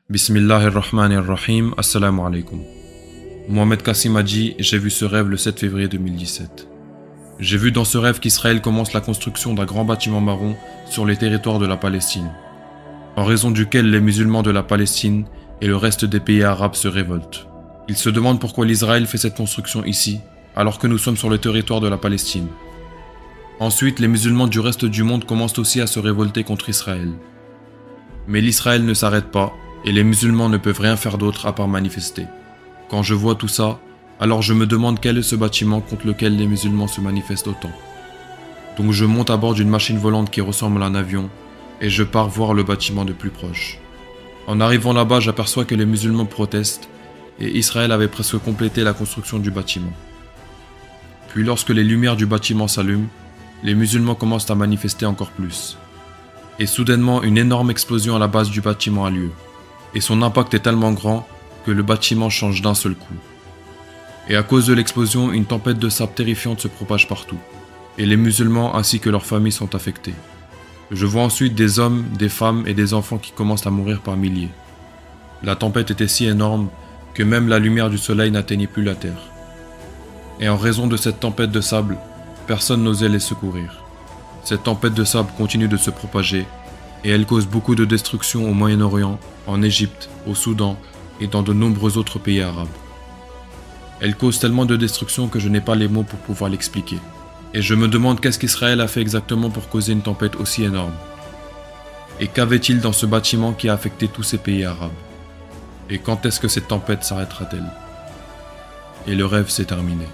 Bismillahirrahmanirrahim, assalamu alaikum. Mohamed Kassim a dit « J'ai vu ce rêve le 7 février 2017. J'ai vu dans ce rêve qu'Israël commence la construction d'un grand bâtiment marron sur les territoires de la Palestine, en raison duquel les musulmans de la Palestine et le reste des pays arabes se révoltent. Ils se demandent pourquoi l'Israël fait cette construction ici, alors que nous sommes sur le territoire de la Palestine. Ensuite, les musulmans du reste du monde commencent aussi à se révolter contre Israël. Mais l'Israël ne s'arrête pas, et les musulmans ne peuvent rien faire d'autre à part manifester. Quand je vois tout ça, alors je me demande quel est ce bâtiment contre lequel les musulmans se manifestent autant. Donc je monte à bord d'une machine volante qui ressemble à un avion, et je pars voir le bâtiment de plus proche. En arrivant là-bas, j'aperçois que les musulmans protestent, et Israël avait presque complété la construction du bâtiment. Puis lorsque les lumières du bâtiment s'allument, les musulmans commencent à manifester encore plus. Et soudainement, une énorme explosion à la base du bâtiment a lieu. Et son impact est tellement grand que le bâtiment change d'un seul coup. Et à cause de l'explosion, une tempête de sable terrifiante se propage partout. Et les musulmans ainsi que leurs familles sont affectés. Je vois ensuite des hommes, des femmes et des enfants qui commencent à mourir par milliers. La tempête était si énorme que même la lumière du soleil n'atteignait plus la terre. Et en raison de cette tempête de sable, personne n'osait les secourir. Cette tempête de sable continue de se propager et elle cause beaucoup de destruction au Moyen-Orient, en Égypte, au Soudan et dans de nombreux autres pays arabes. Elle cause tellement de destruction que je n'ai pas les mots pour pouvoir l'expliquer. Et je me demande qu'est-ce qu'Israël a fait exactement pour causer une tempête aussi énorme. Et qu'avait-il dans ce bâtiment qui a affecté tous ces pays arabes? Et quand est-ce que cette tempête s'arrêtera-t-elle? Et le rêve s'est terminé.